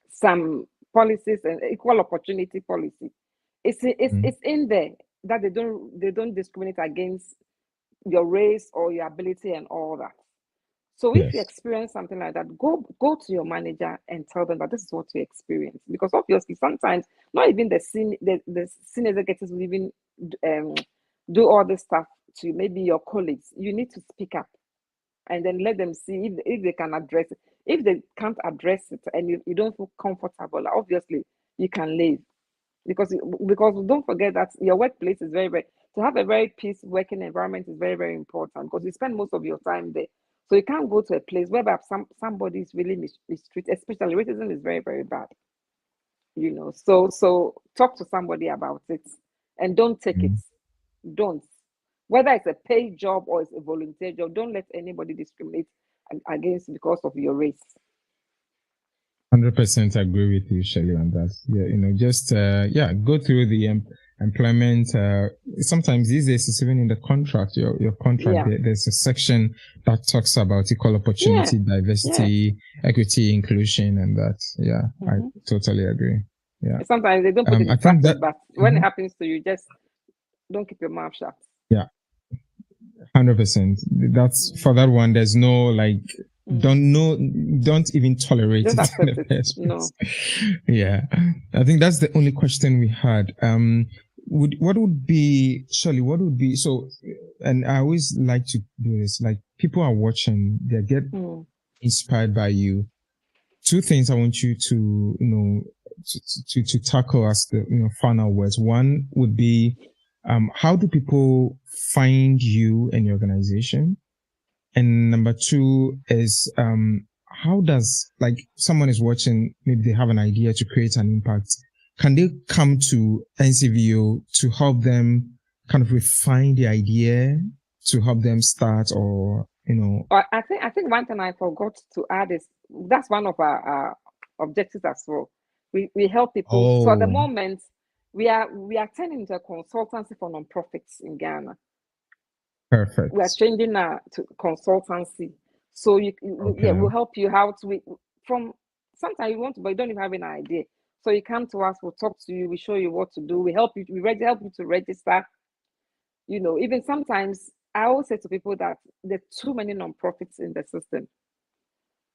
some policies and equal opportunity policy. It's in there that they don't discriminate against your race or your ability and all that. So if you experience something like that, go to your manager and tell them that this is what you experience. Because obviously, sometimes not even the senior executives will even do all this stuff to maybe your colleagues. You need to speak up and then let them see if they can address it. If they can't address it and you don't feel comfortable, obviously you can leave. Because don't forget that your workplace is very, very, to have a very peaceful working environment is very, very important, because you spend most of your time there. So you can't go to a place where somebody is really mistreated, especially racism is very, very bad. So talk to somebody about it and don't take it. Don't. Whether it's a paid job or it's a volunteer job, don't let anybody discriminate against you because of your race. 100% agree with you, Shirley, on that. Yeah, just go through the employment. Sometimes these days, it's even in the contract. Your contract. There's a section that talks about equal opportunity, diversity, equity, inclusion, and that. Yeah, I totally agree. Yeah. Sometimes they don't put it in practice, but when it happens to you, just don't keep your mouth shut. Yeah. 100%. That's for that one. There's no don't even tolerate just it. In the first no. Yeah, I think that's the only question we had. What would be, Shirley? So, and I always like to do this. Like, people are watching, they get inspired by you. Two things I want you to to tackle as the final words. One would be, how do people find you and your organization? And number two is, how does, like, someone is watching, maybe they have an idea to create an impact. Can they come to NCVO to help them kind of refine the idea, to help them start, or, I think one thing I forgot to add is that's one of our objectives as well. We help people. So at the moment, we are turning into a consultancy for nonprofits in Ghana. Perfect. We are changing to consultancy. So we'll help you how to sometimes you want to, but you don't even have an idea. So you come to us, we'll talk to you, we show you what to do, we help you to register. Even sometimes I always say to people that there are too many nonprofits in the system.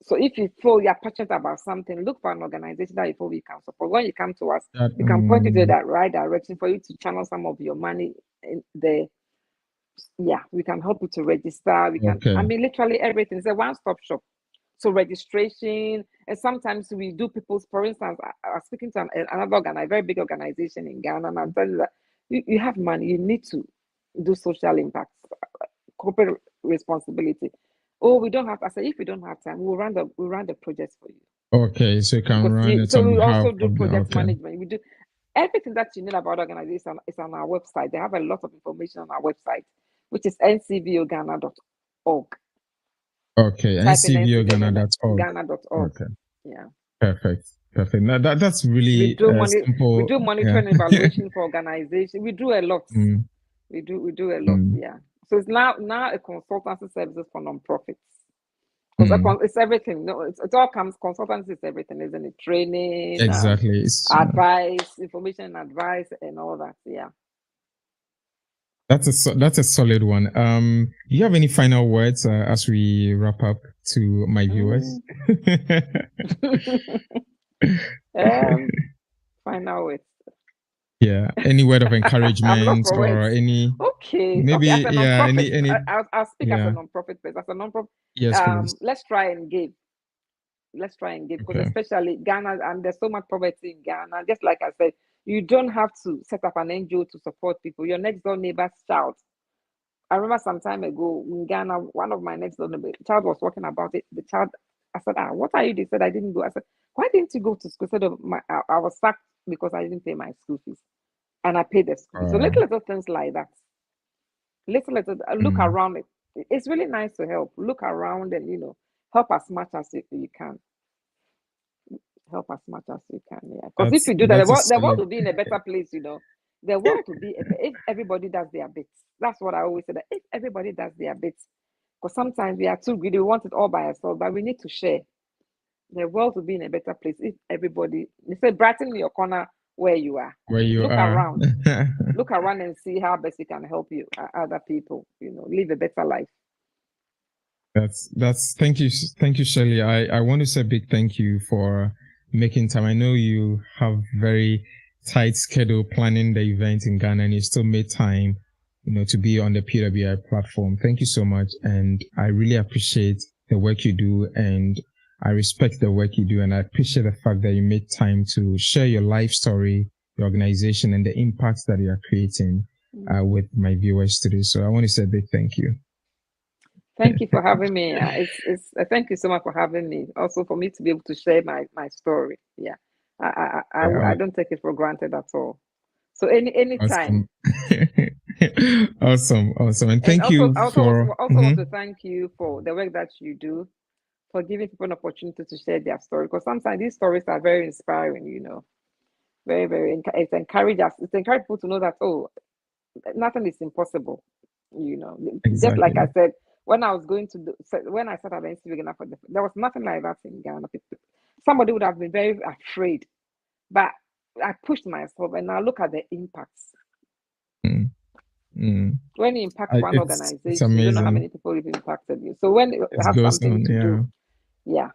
So if you feel you're passionate about something, look for an organization that you feel you can support. When you come to us, we can point you to that right direction for you to channel some of your money in there. Yeah, we can help you to register. We can, literally everything. It's a one-stop shop. So registration, and sometimes we do people's, for instance, I was speaking to another very big organization in Ghana, and I'm telling you that you have money, you need to do social impact, corporate responsibility. Oh, we don't have, I said, if we don't have time, we'll run the projects for you. Okay, so you can run it. So we also do project management. We do everything that you need about organization is on our website. They have a lot of information on our website, which is ncvoghana.org. Okay, ncvoghana.org. Ghana.org. Okay. Yeah. Perfect. Now that's really simple. We do monitoring and evaluation for organization. We do a lot. We do a lot. Yeah. So it's now a consultancy services for nonprofits. Because it's everything. No, it all comes. Consultancy is everything, isn't it? Training, exactly. Advice, information, advice, and all that. Yeah. That's a solid one. Do you have any final words as we wrap up to my viewers? Final words. Yeah. Any word of encouragement or any? Okay. Maybe as a non-profit, any. I'll speak as a non-profit person. As a non-profit, yes, please. Let's try and give. Because especially Ghana, and there's so much poverty in Ghana. Just like I said, you don't have to set up an NGO to support people. Your next door neighbor's child. I remember some time ago in Ghana, one of my next door neighbor child was talking about it. The child, I said, what are you? They said I didn't go. I said, why didn't you go to school? Said I was sacked because I didn't pay my school fees, and I paid the school fees. So little things like that. Little look around it. It's really nice to help. Look around and help as much as you can. Help as much as you can, yeah. Because if you do that, the world will be in a better place, The world will be if everybody does their bits. That's what I always say. That if everybody does their bits, because sometimes we are too greedy, we want it all by ourselves, but we need to share. The world will be in a better place if everybody. They say, brighten your corner where you are. Look around. Look around and see how best you can help other people. Live a better life. That's thank you, Shirley. I want to say a big thank you for making time. I know you have very tight schedule planning the event in Ghana, and you still made time, to be on the PWI platform. Thank you so much, and I really appreciate the work you do, and I respect the work you do, and I appreciate the fact that you made time to share your life story, your organization, and the impact that you are creating with my viewers today. So I want to say a big thank you. Thank you for having me. Thank you so much for having me. Also for me to be able to share my story. Yeah, I don't take it for granted at all. So anytime. Awesome. And thank you for. Also want to thank you for the work that you do, for giving people an opportunity to share their story. Because sometimes these stories are very inspiring. Very, very. It encourages us. It encourages people to know that nothing is impossible. Exactly. Just like I said. When I was when I started at NCVO, there was nothing like that in Ghana. Somebody would have been very afraid, but I pushed myself, and now look at the impacts. When you impact one organization, you don't know how many people have impacted you. So when you have something to do, yeah.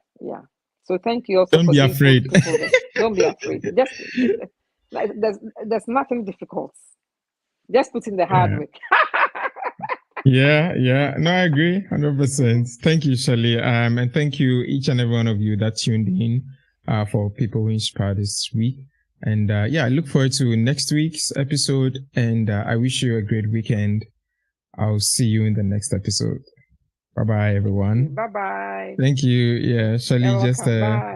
So thank you also. Don't be afraid. Don't be afraid. Just there's nothing difficult. Just put in the hard work. Yeah. No, I agree 100%. Thank you, Shirley. And thank you each and every one of you that tuned in for People Who Inspire this week. And I look forward to next week's episode. And I wish you a great weekend. I'll see you in the next episode. Bye-bye, everyone. Bye-bye. Thank you. Yeah, Shirley, just bye.